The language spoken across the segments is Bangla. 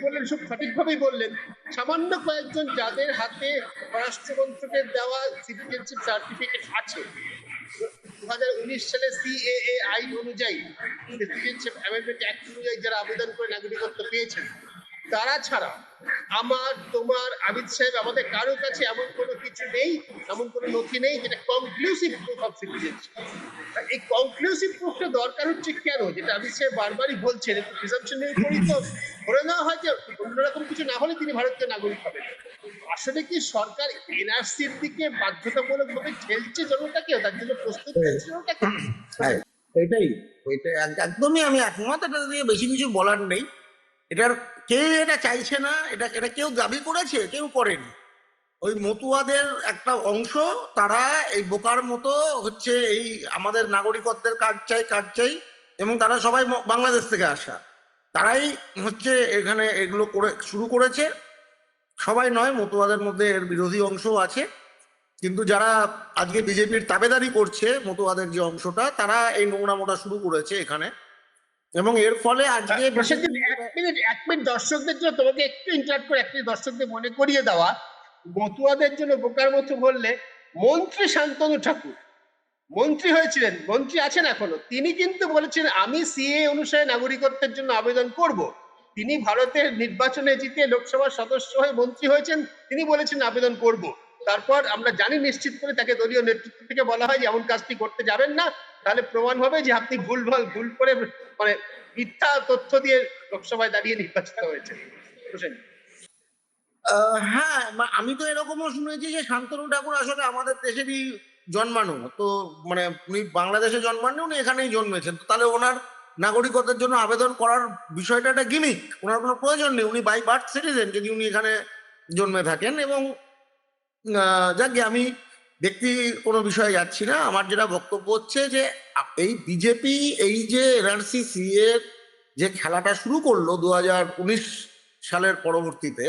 বললেন খুব সঠিকভাবেই বললেন, সামান্য কয়েকজন যাদের হাতে স্বরাষ্ট্র মন্ত্রকের দেওয়া সিটিজেনশিপ সার্টিফিকেট আছে, 2019 সালে সিএএ আইন অনুযায়ী, সিটিজেনশিপ অ্যামেন্ডমেন্ট অ্যাক্ট অনুযায়ী যারা আবেদন করে নাগরিকত্ব পেয়েছেন, তারা ছাড়া আমার, তোমার, আবিদ সাহেব, আমাদের কারোর কাছে এমন কোনো কিছু নেই, এমন কোনো নথি নেই যেটা কনক্লুসিভ প্রুফ অফ সিটিজেনশিপ। এই কনক্লুসিভ প্রুফটা দরকার হচ্ছে কেন, যেটা আবিদ সাহেব বারবারই বলছেন, একটু প্রিজাম্পশনের উপরই তো ধরে নেওয়া হয় যে অন্যরকম কিছু না হলে তিনি ভারতীয় নাগরিক হবেন। আসলে কি সরকার এনআরসির দিকে বাধ্যতামূলক ভাবে ঠেলছে জনতাকে, তার জন্য প্রস্তুত হচ্ছে জনতাকে? এটাই একদমই আমি একমত, এটা নিয়ে বেশি কিছু বলার নেই। এটার কে এটা চাইছে না, এটা এটা কেউ দাবি করেছে, কেউ করেনি। ওই মতুয়াদের একটা অংশ, তারা এই বোকার মতো হচ্ছে এই আমাদের নাগরিকত্বের কার্ড চাই, এবং তারা সবাই বাংলাদেশ থেকে আসা, তারাই হচ্ছে এখানে এগুলো করে শুরু করেছে। সবাই নয়, মতুয়াদের মধ্যে এর বিরোধী অংশ আছে, কিন্তু যারা আজকে বিজেপির তাবেদারি করছে, মতুয়াদের যে অংশটা, তারা এই নোংরামোটা শুরু করেছে এখানে। এবং এর ফলে আজকে এক মিনিট দর্শকদের জন্য তোমাকে একটু ইন্টারাপ্ট করে একটি দর্শকদের মনে করিয়ে দেওয়া, মতুয়াদের জন্য বোকার মতো বললে, মন্ত্রী শান্তনু ঠাকুর মন্ত্রী হয়েছিলেন, মন্ত্রী আছেন এখনো, তিনি কিন্তু বলেছেন আমি সিএ অনুসারে নাগরিকত্বের জন্য আবেদন করব। তিনি ভারতের নির্বাচনে জিতে লোকসভার সদস্য হয়ে মন্ত্রী হয়েছেন, তিনি বলেছেন আবেদন করব। তারপর আমরা জানি নিশ্চিত করে তাকে দলীয় নেতৃত্ব থেকে বলা হয় যে এমন কাজটি করতে যাবেন না, তাহলে প্রমাণ হবে যে আপনি ভুল করে মানে মিথ্যা তথ্য দিয়ে লোকসভায় দাঁড়িয়ে নির্বাচিত হয়েছে। হ্যাঁ, আমি তো এরকমও শুনেছি যে শান্তনু ঠাকুর আসলে আমাদের দেশেরই জন্মানো, তো মানে উনি বাংলাদেশে জন্মাননি, উনি এখানেই জন্মেছেন, তো তাহলে ওনার নাগরিকত্বের জন্য আবেদন করার বিষয়টা একটা গিমিক, ওনার কোনো প্রয়োজন নেই, উনি বাই বার্থ সিটিজেন যদি উনি এখানে জন্মে থাকেন। এবং যাকে আমি ব্যক্তি কোনো বিষয়ে যাচ্ছি না, আমার যেটা বক্তব্য হচ্ছে যে এই বিজেপি এই যে এনআরসি সিএ যে খেলাটা শুরু করলো 2019 সালের পরবর্তীতে,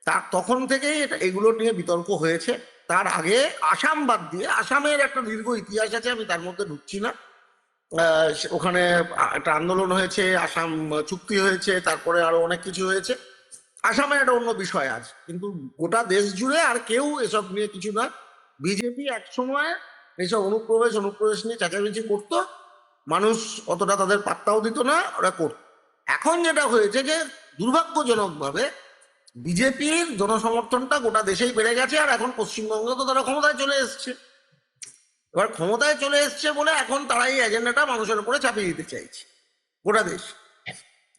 তার তখন থেকেই এগুলো নিয়ে বিতর্ক হয়েছে। তার আগে আসাম বাদ দিয়ে, আসামের একটা দীর্ঘ ইতিহাস আছে, আমি তার মধ্যে ঢুকছি না। ওখানে একটা আন্দোলন হয়েছে, আসাম চুক্তি হয়েছে, তারপরে আরো অনেক কিছু হয়েছে। আসামের একটা অন্য বিষয় আছে, কিন্তু গোটা দেশ জুড়ে আর কেউ এসব নিয়ে কিছু না। বিজেপি এক সময় এইসব অনুপ্রবেশ নিয়ে চেঁচামেচি করতো, মানুষ অতটা তাদের পাত্তাও দিত না, ওরা করত। এখন যেটা হয়েছে যে দুর্ভাগ্যজনকভাবে বিজেপির জনসমর্থনটা গোটা দেশেই বেড়ে গেছে, আর এখন পশ্চিমবঙ্গে তো তারা ক্ষমতায় চলে এসছে। এবার ক্ষমতায় চলে এসছে বলে এখন তারা এই এজেন্ডাটা মানুষের উপরে চাপিয়ে দিতে চাইছে গোটা দেশ।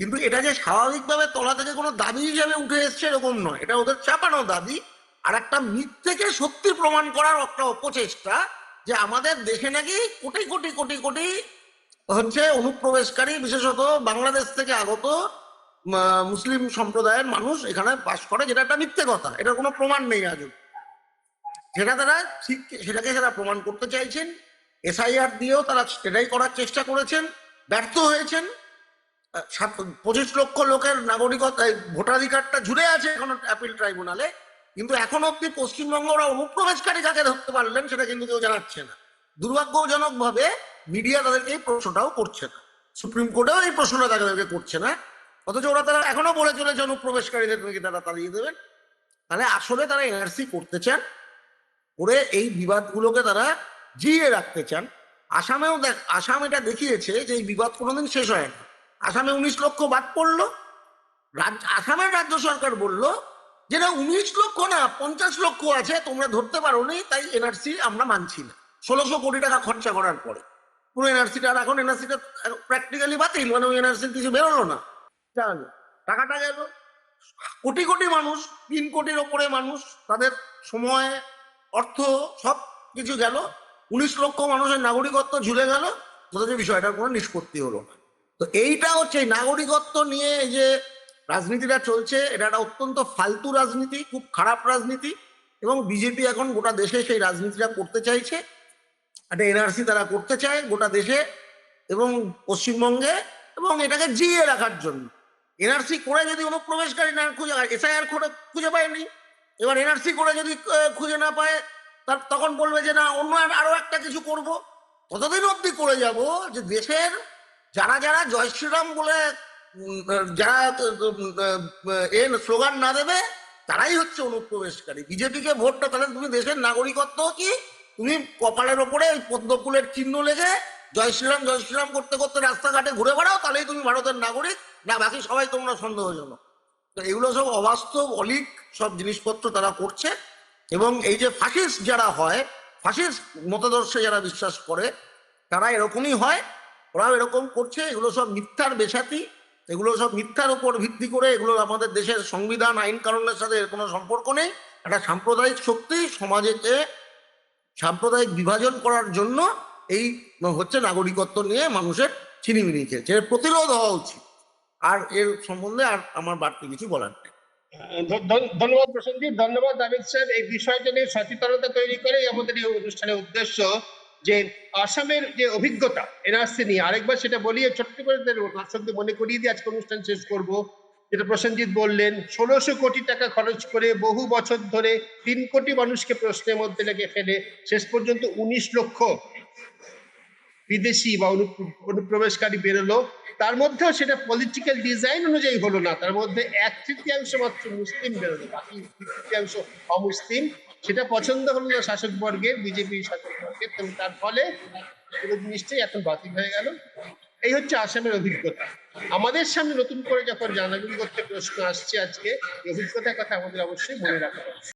কিন্তু এটা যে স্বাভাবিকভাবে তলা থেকে কোনো দাবি হিসেবে উঠে এসছে এরকম নয়, এটা ওদের চাপানো দাবি, আর একটা মিথ্যেকে সত্যি প্রমাণ করার একটা অপচেষ্টা, যে আমাদের দেশে নাকি কোটি কোটি কোটি কোটি হচ্ছে অনুপ্রবেশকারী, বিশেষত বাংলাদেশ থেকে আগত মুসলিম সম্প্রদায়ের মানুষ এখানে বাস করে, যেটা একটা মিথ্যে কথা, এটার কোনো প্রমাণ নেই আজও। সেটাকে তারা প্রমাণ করতে চাইছেন, এসআইআর দিয়েও তারা সেটাই করার চেষ্টা করেছেন, ব্যর্থ হয়েছেন। 25 লক্ষ লোকের নাগরিকত্ব ভোটাধিকারটা ঝুলে আছে এখন অ্যাপিল ট্রাইব্যুনালে, কিন্তু এখন অব্দি পশ্চিমবঙ্গ ওরা অনুপ্রবেশকারী কাকে ধরতে পারলেন সেটা কিন্তু কেউ জানাচ্ছে না। দুর্ভাগ্যজনক ভাবে মিডিয়া তাদেরকে এই প্রশ্নটাও করছে না, সুপ্রিম কোর্টেও এই প্রশ্নটা তাদেরকে করছে না, অথচ ওরা তারা এখনো বলে চলেছে অনুপ্রবেশকারীদের নাকি তারা তাড়িয়ে দেবেন। তাহলে আসলে তারা এনআরসি করতে চান, করে এই বিবাদগুলোকে তারা জিয়ে রাখতে চান। আসাম এটা দেখিয়েছে যে এই বিবাদ কোনোদিন শেষ হয় না। আসামে 19 লক্ষ বাদ পড়লো, আসামের রাজ্য সরকার বলল যে না 19 লক্ষ না 50 লক্ষ আছে, তোমরা ধরতে পারো নি, তাই এনআরসি আমরা মানছি না। 1600 কোটি টাকা খরচা করার পরে পুরো এনআরসিটা, আর এখন এনআরসিটা প্র্যাকটিক্যালি বাতিল, মানে ওই এনআরসির কিছু বেরোলো না, টাকাটা গেল। কোটি কোটি মানুষ, 3 কোটির ওপরে মানুষ, তাদের সময়, অর্থ সব কিছু গেল, 19 লক্ষ মানুষের নাগরিকত্ব ঝুলে গেল, অথচ বিষয়টার কোনো নিষ্পত্তি হলো না। তো এইটা হচ্ছে নাগরিকত্ব নিয়ে এই যে রাজনীতিটা চলছে, এটা একটা অত্যন্ত ফালতু রাজনীতি, খুব খারাপ রাজনীতি, এবং বিজেপি এখন গোটা দেশে সেই রাজনীতিটা করতে চাইছে। একটা এনআরসি তারা করতে চায় গোটা দেশে এবং পশ্চিমবঙ্গে, এবং এটাকে জিয়ে রাখার জন্য। এনআরসি করে যদি অনুপ্রবেশকারী না খুঁজে, এসআইআর করে খুঁজে পায়নি, এবার এনআরসি করে যদি খুঁজে না পায়, তার তখন বলবে যে না অন্য আরো একটা কিছু করব। ততদিন অবধি করে যাব যে দেশের যারা যারা জয় শ্রীরাম বলে যারা স্লোগান না দেবে তারাই হচ্ছে অনুপ্রবেশকারী। বিজেপিকে ভোটটা তাহলে তুমি দেশের নাগরিকত্ব কি তুমি কপালের ওপরে পদ্মফুলের চিহ্ন লেগে জয় শ্রীরাম করতে করতে রাস্তাঘাটে ঘুরে বেড়াও, তাহলেই তুমি ভারতের নাগরিক, না বাকি সবাই তোমরা সন্দেহজনক। তো এগুলো সব অবাস্তব অলিক সব জিনিসপত্র তারা করছে। এবং এই যে ফাসিস্ট যারা হয়, ফাসিস্ট মতাদর্শে যারা বিশ্বাস করে তারা এরকমই হয়, ওরাও এরকম করছে। এগুলো সব মিথ্যার বেসাতি, এগুলো সব মিথ্যার উপর ভিত্তি করে, এগুলো আমাদের দেশের সংবিধান আইন কানুনের সাথে এর কোনো সম্পর্ক নেই। একটা সাম্প্রদায়িক শক্তি সমাজেকে সাম্প্রদায়িক বিভাজন করার জন্য এই হচ্ছে নাগরিকত্ব নিয়ে মানুষের ছিনিমিনি খেলছে। এর প্রতিরোধ হওয়া উচিত। আর এর সম্বন্ধে আর আমার বাড়তি কিছু বলার নেই। ধন্যবাদ প্রসেনজিৎ, ধন্যবাদ আবিদ সাহেব। এই বিষয়টা নিয়ে সচেতনতা তৈরি করে আমাদের এই অনুষ্ঠানের উদ্দেশ্য, যে আসামের যে অভিজ্ঞতা এনআরসি নিয়ে আরেকবার সেটা বলি, ছোট্ট করে দর্শকদের মনে করিয়ে দিয়ে আজকে অনুষ্ঠান শেষ করব। যেটা প্রসেনজিৎ বললেন, 1600 কোটি টাকা খরচ করে বহু বছর ধরে 3 কোটি মানুষকে প্রশ্নের মধ্যে লেগে ফেলে শেষ পর্যন্ত 19 লক্ষ বিদেশি বা অনুপ্রবেশকারী বেরোলো। তার মধ্যেও সেটা পলিটিক্যাল ডিজাইন অনুযায়ী হলো না, তার মধ্যে 1/3 মাত্র মুসলিম বেরোলো, বাকি 2/3 অমুসলিম। সেটা পছন্দ হলো না শাসক বর্গের, বিজেপি শাসক বর্গের, তার ফলে পুরো জিনিসটাই এখন বাতিল হয়ে গেল। এই হচ্ছে আসামের অভিজ্ঞতা। আমাদের সামনে নতুন করে যখন নাগরিকত্বের প্রশ্ন আসছে আজকে, এই অভিজ্ঞতার কথা আমাদের অবশ্যই মনে রাখা উচিত।